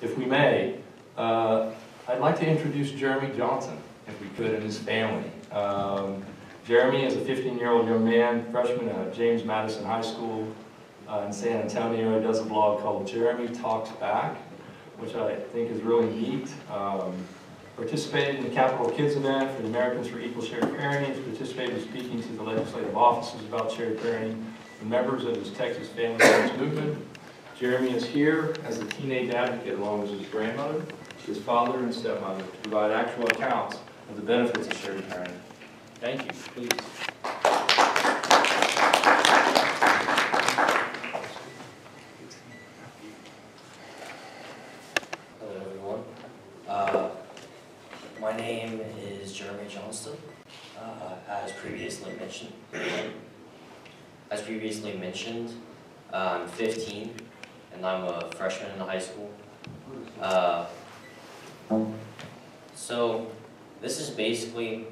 If we may, I'd like to introduce Jeremy Johnston, if we could, and his family. Jeremy is a 15-year-old young man, freshman at James Madison High School in San Antonio. He does a blog called Jeremy Talks Back, which I think is really neat. Participated in the Capital Kids event for the Americans for Equal Shared Parenting. He's participated in speaking to the legislative offices about shared parenting and members of his Texas Family Rights Movement. Jeremy is here as a teenage advocate along with his grandmother, his father, and stepmother to provide actual accounts of the benefits of shared parenting. Thank you. Please. Hello, everyone. My name is Jeremy Johnston. As previously mentioned, I'm 15, and I'm a freshman in high school. So this is basically,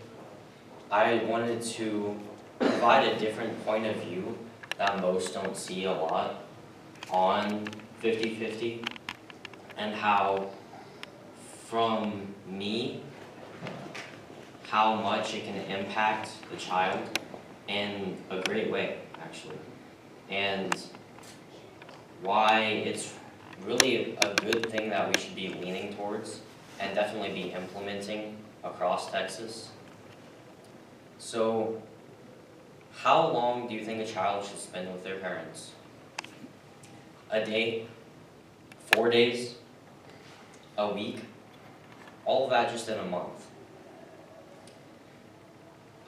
I wanted to provide a different point of view that most don't see a lot on 50-50, and how, from me, how much it can impact the child in a great way, actually, and why it's really a good thing that we should be leaning towards and definitely be implementing across Texas. So, how long do you think a child should spend with their parents? A day? 4 days? A week? All of that just in a month.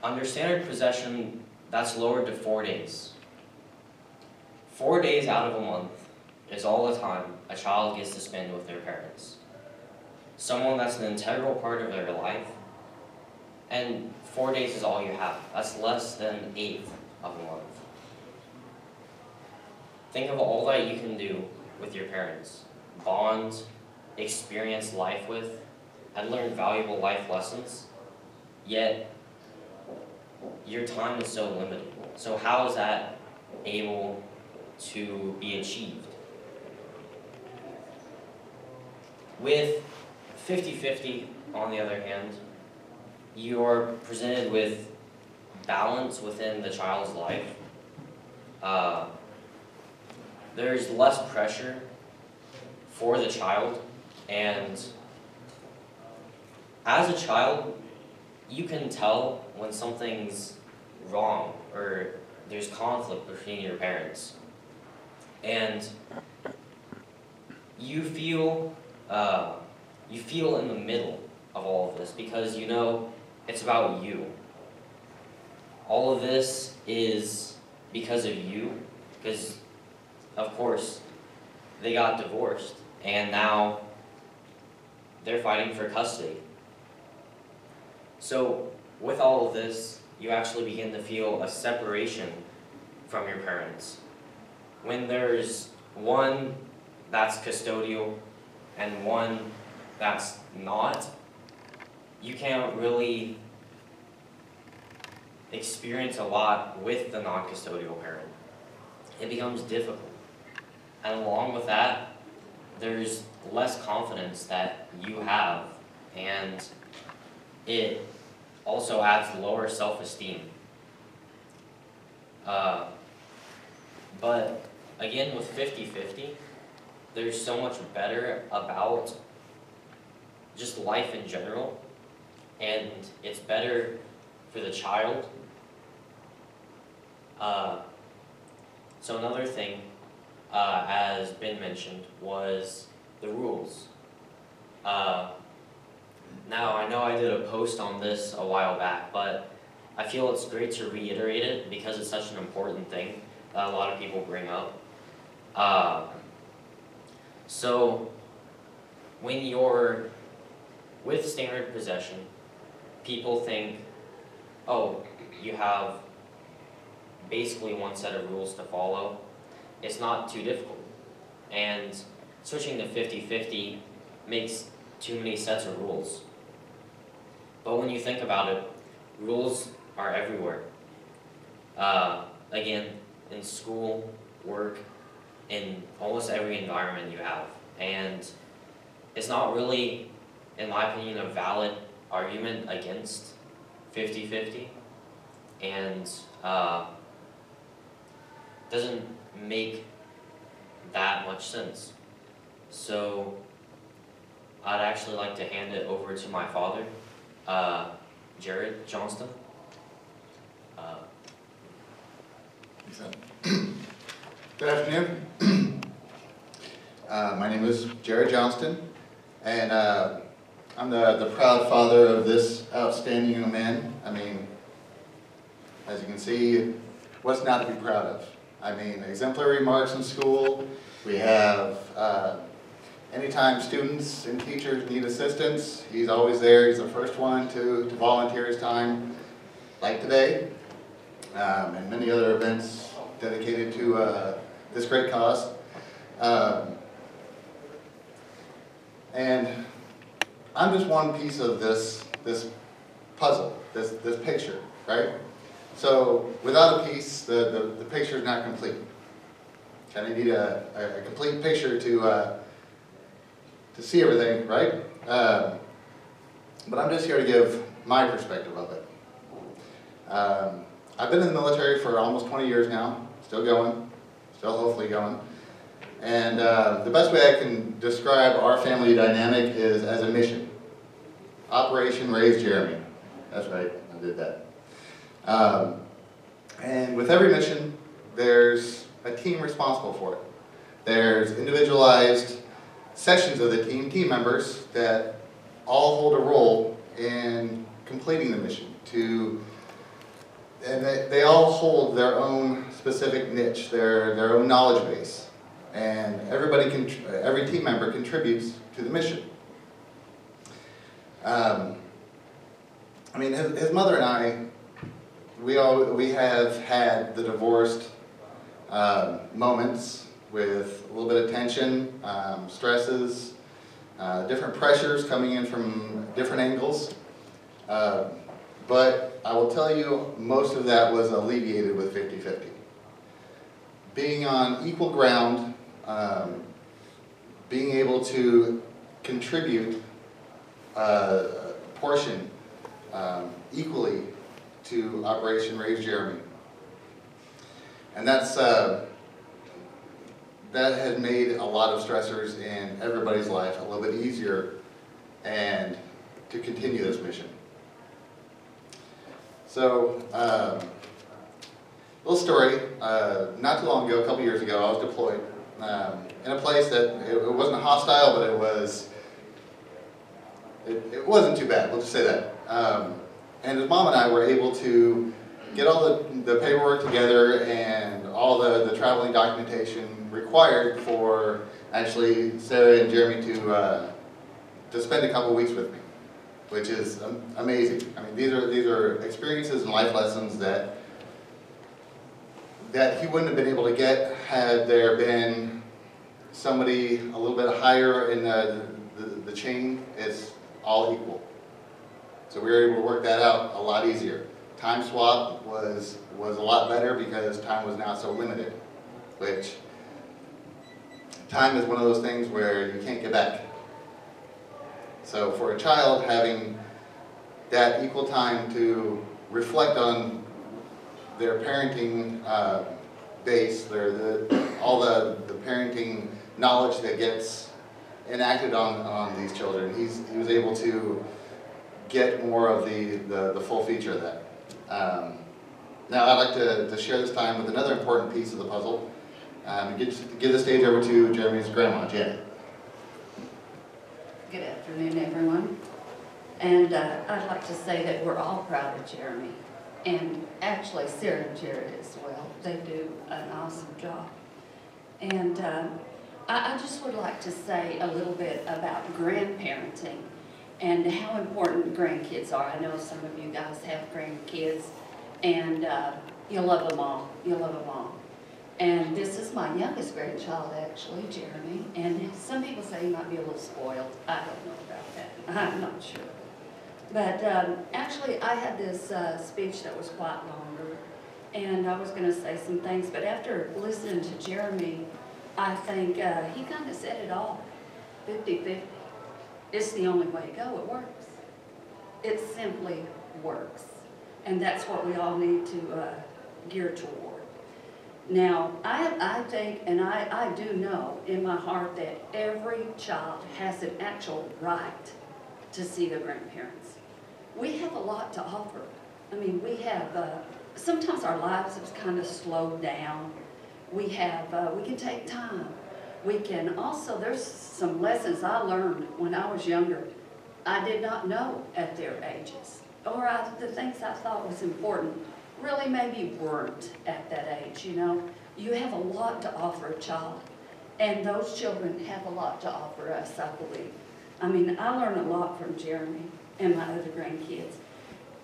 Under standard possession, that's lowered to 4 days. 4 days out of a month is all the time a child gets to spend with their parents. Someone that's an integral part of their life, and 4 days is all you have. That's less than an eighth of a month. Think of all that you can do with your parents. Bond, experience life with, and learn valuable life lessons, yet your time is so limited. So how is that able to be achieved? With 50-50, on the other hand, you're presented with balance within the child's life. There's less pressure for the child, and as a child, you can tell when something's wrong or there's conflict between your parents. And you feel in the middle of all of this because you know it's about you. All of this is because of you, because of course they got divorced and now they're fighting for custody. So with all of this, you actually begin to feel a separation from your parents. When there's one that's custodial and one that's not, you can't really experience a lot with the non-custodial parent. It becomes difficult. And along with that, there's less confidence that you have, and it also adds lower self-esteem. But again, with 50-50, there's so much better about just life in general, and it's better for the child. So another thing, as been mentioned, was the rules. Now, I know I did a post on this a while back, but I feel it's great to reiterate it because it's such an important thing that a lot of people bring up. So, when you're with standard possession, people think, oh, you have basically one set of rules to follow. It's not too difficult. And switching to 50-50 makes too many sets of rules. But when you think about it, rules are everywhere. Again, in school, work, in almost every environment you have. And it's not really, in my opinion, a valid argument against 50-50, and doesn't make that much sense. So I'd actually like to hand it over to my father, Jeremy Johnston. Good afternoon. My name is Jeremy Johnston, and I'm the proud father of this outstanding young man. I mean, as you can see, what's not to be proud of? I mean, exemplary marks in school. We have, anytime students and teachers need assistance, he's always there. He's the first one to volunteer his time, like today, and many other events dedicated to this great cause. And I'm just one piece of this puzzle, this picture, right? So without a piece, the picture is not complete. Kind of need a complete picture to see everything, right? But I'm just here to give my perspective of it. I've been in the military for almost 20 years now, still going, still hopefully going. And the best way I can describe our family dynamic is as a mission. Operation Raise Jeremy. That's right, I did that. And with every mission, there's a team responsible for it. There's individualized sections of the team members that all hold a role in completing the mission. And they all hold their own specific niche, their own knowledge base. And every team member contributes to the mission. I mean, his mother and I, we have had the divorced moments with a little bit of tension, stresses, different pressures coming in from different angles. But I will tell you, most of that was alleviated with 50-50. Being on equal ground, being able to contribute a portion equally to Operation Raise Jeremy. And that has made a lot of stressors in everybody's life a little bit easier and to continue this mission. So, little story, not too long ago, a couple years ago, I was deployed in a place that it wasn't hostile, but it wasn't too bad, we'll just say that. And his mom and I were able to get all the paperwork together and all the traveling documentation required for actually Sarah and Jeremy to spend a couple weeks with me, which is amazing. I mean, these are experiences and life lessons that he wouldn't have been able to get had there been somebody a little bit higher in the chain. It's all equal. So we were able to work that out a lot easier. Time swap was a lot better because time was not so limited, which time is one of those things where you can't get back. So for a child, having that equal time to reflect on their parenting base, all the parenting knowledge that gets enacted on these children, he was able to get more of the full feature of that. Now I'd like to share this time with another important piece of the puzzle. Give the stage over to Jeremy's grandma, Janet. Good afternoon, everyone. And I'd like to say that we're all proud of Jeremy. And actually, Sarah and Jared as well. They do an awesome job. And I just would like to say a little bit about grandparenting and how important grandkids are. I know some of you guys have grandkids, and you love them all. You love them all. And this is my youngest grandchild, actually, Jeremy. And some people say he might be a little spoiled. I don't know about that. I'm not sure. But actually, I had this speech that was quite longer, and I was going to say some things. But after listening to Jeremy, I think he kind of said it all. 50-50. It's the only way to go. It works. It simply works. And that's what we all need to gear toward. Now, I think, and I do know in my heart that every child has an actual right to see their grandparents. We have a lot to offer. I mean, we have, sometimes our lives have kind of slowed down. We can take time. We can also, there's some lessons I learned when I was younger I did not know at their ages. Or the things I thought was important really maybe weren't at that age, you know. You have a lot to offer a child, and those children have a lot to offer us, I believe. I mean, I learned a lot from Jeremy and my other grandkids.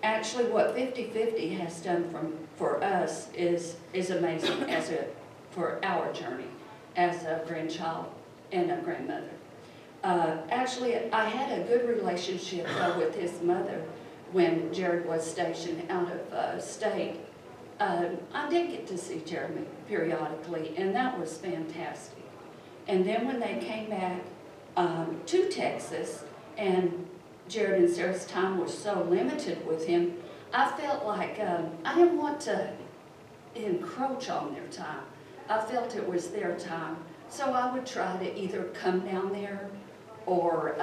Actually, what 50-50 has done for us is amazing for our journey as a grandchild and a grandmother. Actually, I had a good relationship with his mother when Jared was stationed out of state. I did get to see Jeremy periodically, and that was fantastic. And then when they came back to Texas, and Jared and Sarah's time was so limited with him, I felt like I didn't want to encroach on their time. I felt it was their time. So I would try to either come down there or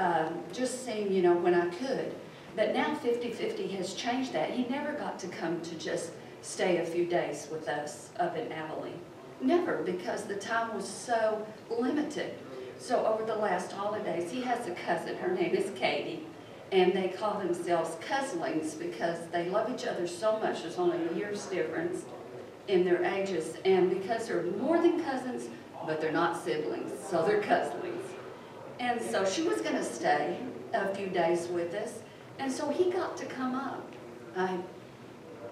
just sing, you know, when I could. But now 50-50 has changed that. He never got to come to just stay a few days with us up in Abilene. Never, because the time was so limited. So over the last holidays, he has a cousin. Her name is Katie. And they call themselves cousinlings because they love each other so much. There's only a year's difference in their ages. And because they're more than cousins, but they're not siblings, so they're cousinlings. And so she was going to stay a few days with us. And so he got to come up.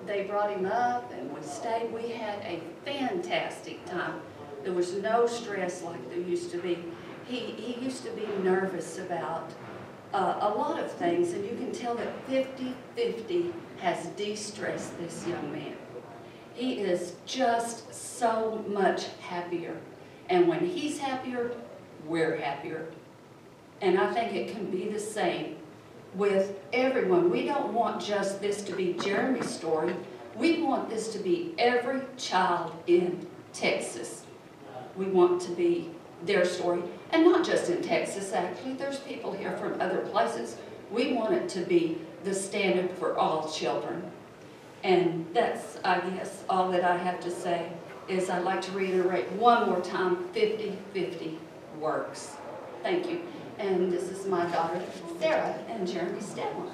They brought him up and we stayed. We had a fantastic time. There was no stress like there used to be. He used to be nervous about a lot of things, and you can tell that 50-50 has de-stressed this young man. He is just so much happier. And when he's happier, we're happier. And I think it can be the same with everyone. We don't want just this to be Jeremy's story. We want this to be every child in Texas. We want to be their story. And not just in Texas, actually. There's people here from other places. We want it to be the standard for all children. And that's, I guess, all that I have to say is I'd like to reiterate one more time, 50-50 works. Thank you. And this is my daughter, Sarah, and Jeremy's stepmom.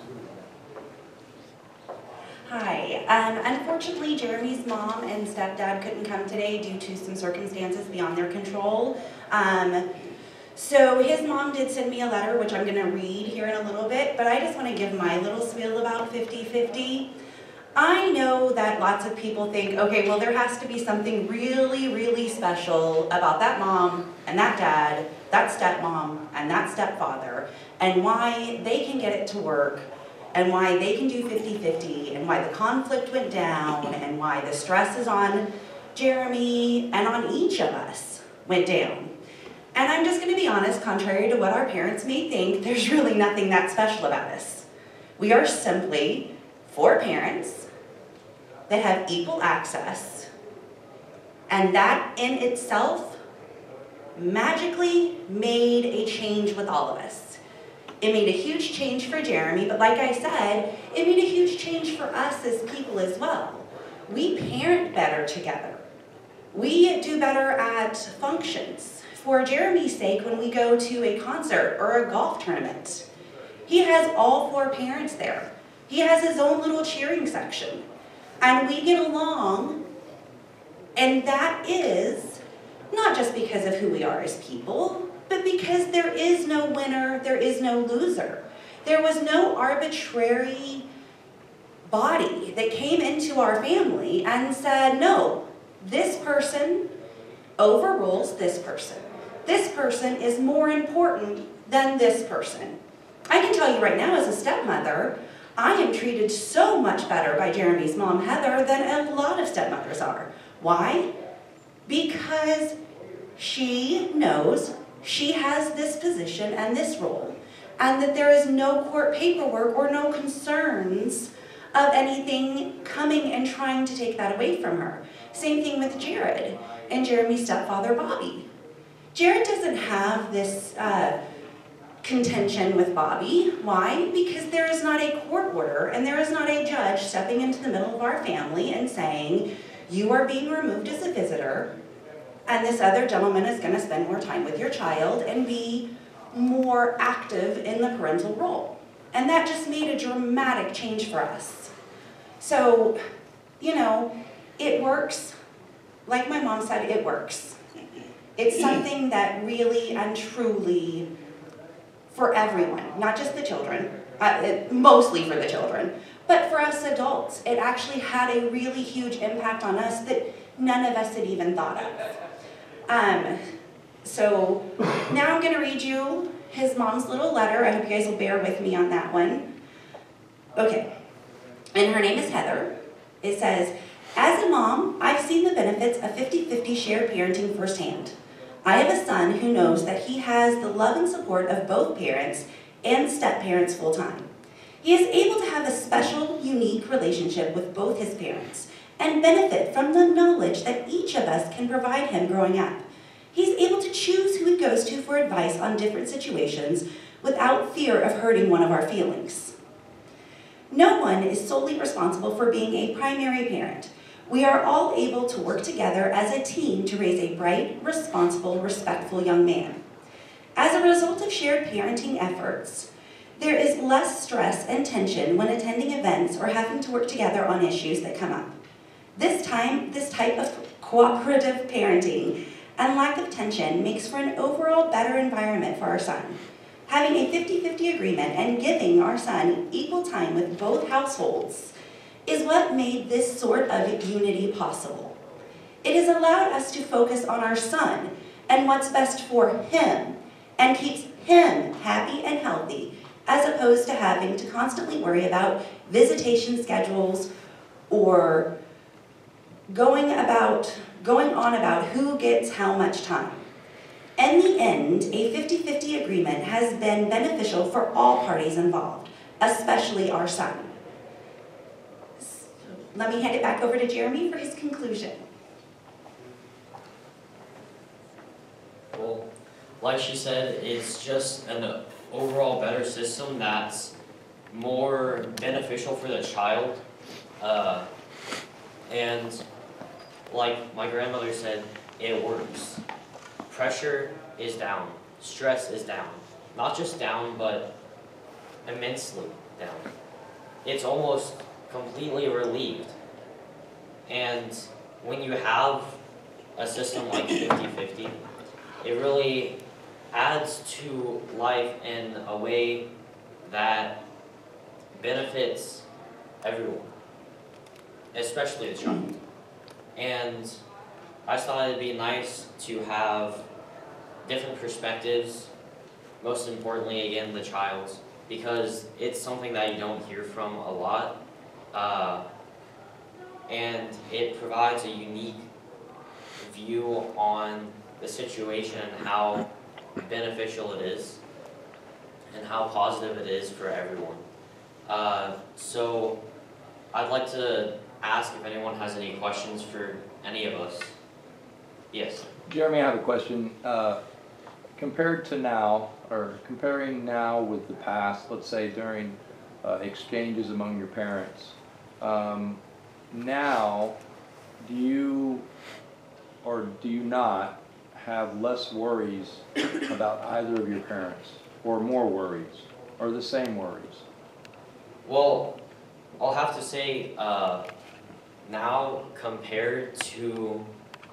Hi. Unfortunately, Jeremy's mom and stepdad couldn't come today due to some circumstances beyond their control. So his mom did send me a letter, which I'm going to read here in a little bit, but I just want to give my little spiel about 50-50. I know that lots of people think, okay, well, there has to be something really, really special about that mom and that dad, that stepmom and that stepfather, and why they can get it to work, and why they can do 50-50, and why the conflict went down, and why the stress is on Jeremy and on each of us went down. And I'm just going to be honest, contrary to what our parents may think, there's really nothing that special about us. We are simply 4 parents that have equal access, and that in itself magically made a change with all of us. It made a huge change for Jeremy, but like I said, it made a huge change for us as people as well. We parent better together. We do better at functions. For Jeremy's sake, when we go to a concert or a golf tournament, he has all 4 parents there. He has his own little cheering section. And we get along, and that is not just because of who we are as people, but because there is no winner, there is no loser. There was no arbitrary body that came into our family and said, no, this person overrules this person. This person is more important than this person. I can tell you right now, as a stepmother, I am treated so much better by Jeremy's mom, Heather, than a lot of stepmothers are. Why? Because she knows she has this position and this role, and that there is no court paperwork or no concerns of anything coming and trying to take that away from her. Same thing with Jared and Jeremy's stepfather, Bobby. Jared doesn't have this contention with Bobby. Why? Because there is not a court order and there is not a judge stepping into the middle of our family and saying, you are being removed as a visitor, and this other gentleman is going to spend more time with your child and be more active in the parental role. And that just made a dramatic change for us. So, you know, it works. Like my mom said, it works. It's something that really and truly, for everyone, not just the children, mostly for the children, but for us adults, it actually had a really huge impact on us that none of us had even thought of. So now I'm going to read you his mom's little letter. I hope you guys will bear with me on that one. Okay, and her name is Heather. It says, as a mom, I've seen the benefits of 50-50 shared parenting firsthand. I have a son who knows that he has the love and support of both parents and step-parents full-time. He is able to have a special, unique relationship with both his parents and benefit from the knowledge that each of us can provide him growing up. He's able to choose who he goes to for advice on different situations without fear of hurting one of our feelings. No one is solely responsible for being a primary parent. We are all able to work together as a team to raise a bright, responsible, respectful young man. As a result of shared parenting efforts, there is less stress and tension when attending events or having to work together on issues that come up. This type of cooperative parenting and lack of tension makes for an overall better environment for our son. Having a 50-50 agreement and giving our son equal time with both households is what made this sort of unity possible. It has allowed us to focus on our son and what's best for him and keeps him happy and healthy, as opposed to having to constantly worry about visitation schedules or going on about who gets how much time. In the end, a 50-50 agreement has been beneficial for all parties involved, especially our son. Let me hand it back over to Jeremy for his conclusion. Well, like she said, it's just an overall better system that's more beneficial for the child. And like my grandmother said, it works. Pressure is down. Stress is down. Not just down, but immensely down. It's almost completely relieved. And when you have a system like 50-50, it really adds to life in a way that benefits everyone, especially the child. And I thought it'd be nice to have different perspectives, most importantly, again, the child's, because it's something that you don't hear from a lot. And it provides a unique view on the situation and how beneficial it is and how positive it is for everyone. So I'd like to ask if anyone has any questions for any of us. Yes? Jeremy, I have a question. Compared to now, or comparing now with the past, let's say during exchanges among your parents, now, do you or do you not have less worries about either of your parents, or more worries, or the same worries? Well, I'll have to say now compared to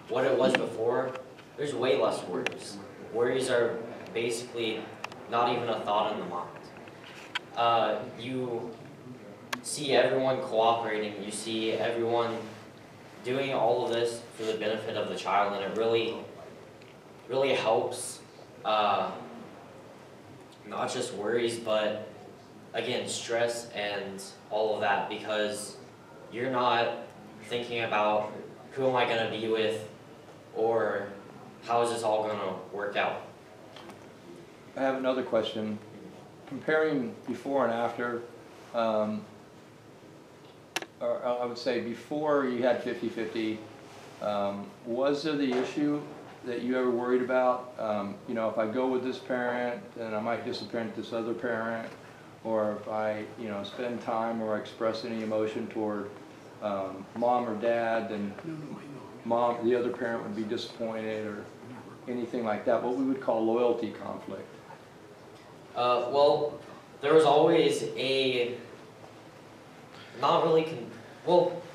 what it was before, there's way less worries. Worries are basically not even a thought in the mind. You see everyone cooperating, you see everyone doing all of this for the benefit of the child, and it really helps, not just worries, but again, stress and all of that, because you're not thinking about who am I going to be with or how is this all going to work out. have another question. Comparing before and after, or I would say before you had 50-50, was there the issue that you ever worried about? You know, if I go with this parent, then I might disappoint this other parent, or if I, you know, spend time or express any emotion toward mom or dad, then the other parent would be disappointed, or anything like that, what we would call loyalty conflict. Well, there was always a, not really,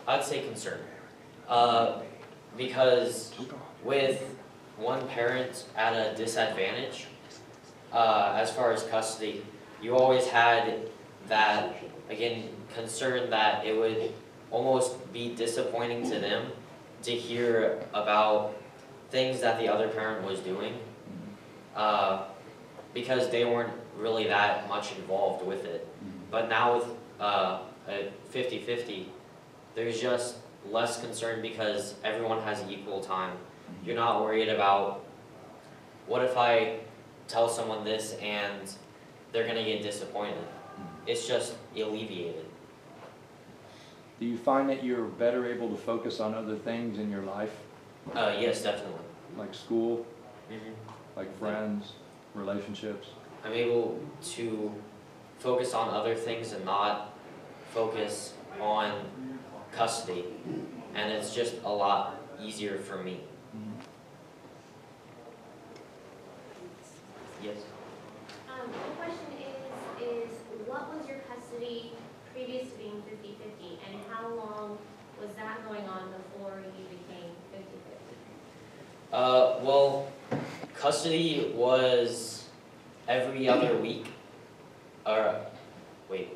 I'd say concern. Because with one parent at a disadvantage, as far as custody, you always had that, again, concern that it would almost be disappointing to them to hear about things that the other parent was doing, because they weren't really that much involved with it. But now with a 50-50, there's just less concern because everyone has equal time. You're not worried about, what if I tell someone this and they're gonna get disappointed? It's just alleviated. Do you find that you're better able to focus on other things in your life? Yes, definitely. Like school, Mm-hmm. like friends, relationships? I'm able to focus on other things and not focus on custody, and it's just a lot easier for me. Yes? The question is what was your custody previous to being 50-50, and how long was that going on before you became 50-50? Well, custody was every other week, or, wait,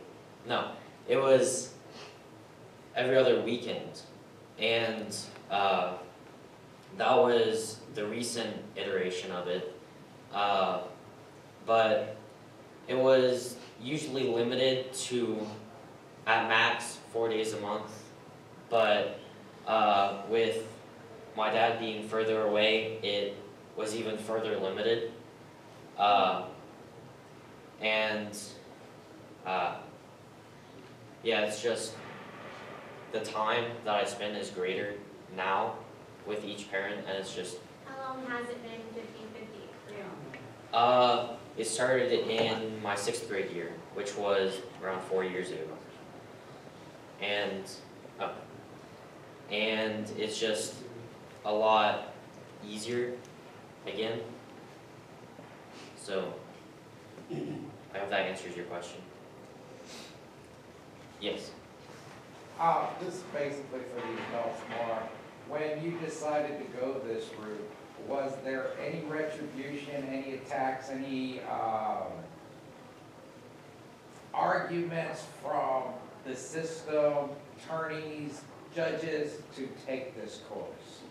no, it was every other weekend, and that was the recent iteration of it, but it was usually limited to, at max, 4 days a month, but with my dad being further away, it was even further limited, yeah, it's just the time that I spend is greater now with each parent, and it's just. How long has it been 50-50 for you? It started in my 6th grade year, which was around 4 years ago, and it's just a lot easier again. So I hope that answers your question. Yes. This is basically for the adults more. When you decided to go this route, was there any retribution, any attacks, any arguments from the system, attorneys, judges to take this course?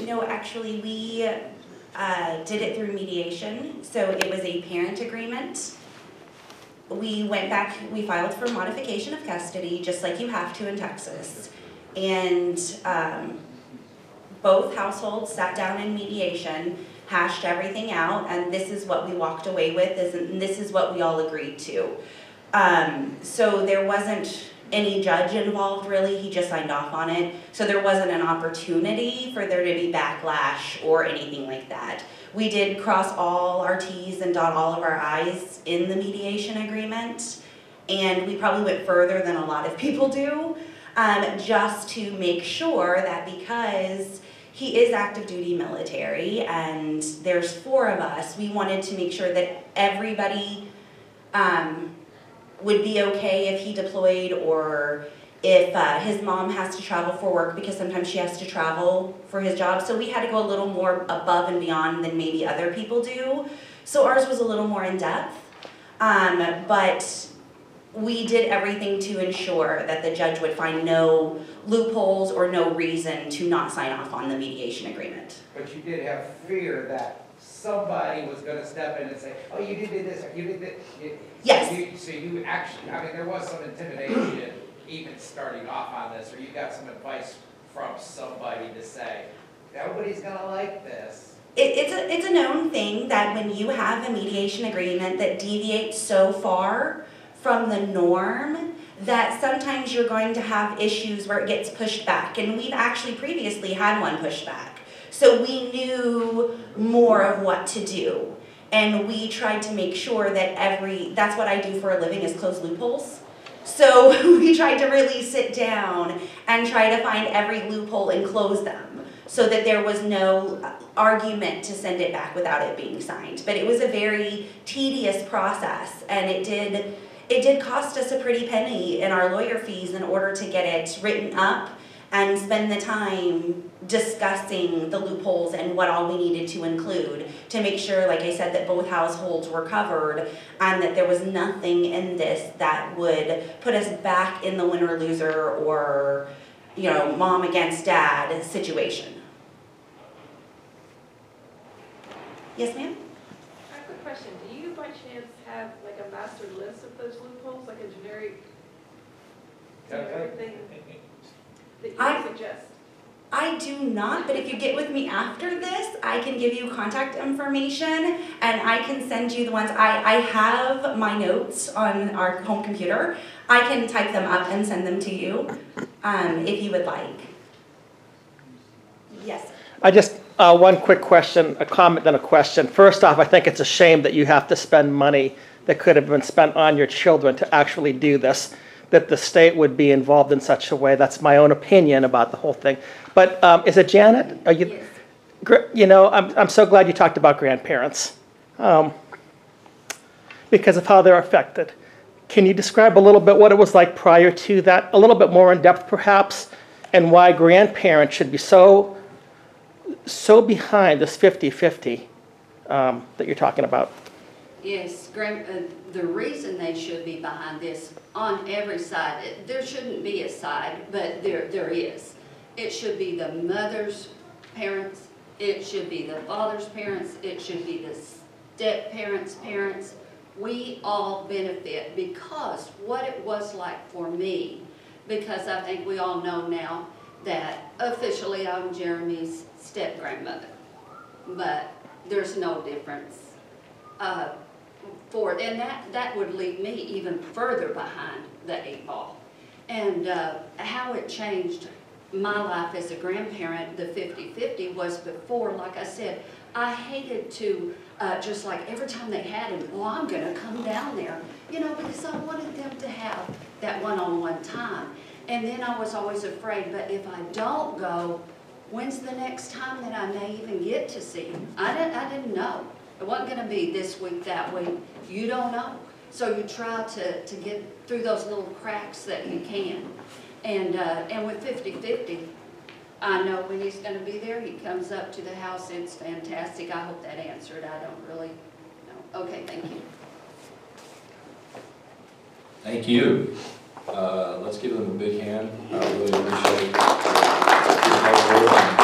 No, actually, we did it through mediation, so it was a parent agreement. We went back, we filed for modification of custody, just like you have to in Texas. And both households sat down in mediation, hashed everything out, and this is what we walked away with, and this is what we all agreed to. So there wasn't any judge involved, really. He just signed off on it. So there wasn't an opportunity for there to be backlash or anything like that. We did cross all our T's and dot all of our I's in the mediation agreement, and we probably went further than a lot of people do, just to make sure that because he is active duty military and there's 4 of us, we wanted to make sure that everybody would be okay if he deployed, or if his mom has to travel for work, because sometimes she has to travel for his job. So we had to go a little more above and beyond than maybe other people do. So ours was a little more in depth, but we did everything to ensure that the judge would find no loopholes or no reason to not sign off on the mediation agreement. But you did have fear that somebody was going to step in and say, oh, you did this, you did this. Yes. So you actually, I mean, there was some intimidation even starting off on this, or you got some advice from somebody to say, nobody's going to like this. it's a known thing that when you have a mediation agreement that deviates so far from the norm, that sometimes you're going to have issues where it gets pushed back. And we've actually previously had one pushed back. So we knew more of what to do. And we tried to make sure that that's what I do for a living, is close loopholes. So we tried to really sit down and try to find every loophole and close them, so that there was no argument to send it back without it being signed. But it was a very tedious process, and it did cost us a pretty penny in our lawyer fees in order to get it written up and spend the time discussing the loopholes and what all we needed to include to make sure, like I said, that both households were covered and that there was nothing in this that would put us back in the winner-loser or, you know, mom against dad situation. Yes, ma'am? I have a quick question. Do you by chance have like a master list of those loopholes, like a generic thing that you would suggest? I do not, but if you get with me after this, I can give you contact information and I can send you the ones. I have my notes on our home computer. I can type them up and send them to you if you would like. Yes. I just, one quick question, a comment then a question. First off, I think it's a shame that you have to spend money that could have been spent on your children to actually do this, that the state would be involved in such a way. That's my own opinion about the whole thing. But is it Janet? Are you? Yes. You know, I'm so glad you talked about grandparents because of how they're affected. Can you describe a little bit what it was like prior to that, a little bit more in depth perhaps, and why grandparents should be so behind this 50-50 that you're talking about? Yes, the reason they should be behind this on every side, there shouldn't be a side, but there is. It should be the mother's parents, it should be the father's parents, it should be the step-parents' parents. We all benefit because what it was like for me, because I think we all know now that officially I'm Jeremy's step-grandmother, but there's no difference. And that would leave me even further behind the 8 ball. And how it changed my life as a grandparent, the 50-50, was before, like I said, I hated to, just like every time they had him, well, I'm going to come down there, you know, because I wanted them to have that one-on-one time. And then I was always afraid, but if I don't go, when's the next time that I may even get to see him? I didn't know. It wasn't going to be this week, that week. You don't know. So you try to get through those little cracks that you can. And with 50-50, I know when he's going to be there. He comes up to the house. It's fantastic. I hope that answered. I don't really know. Okay, thank you. Thank you. Let's give them a big hand. I really appreciate it.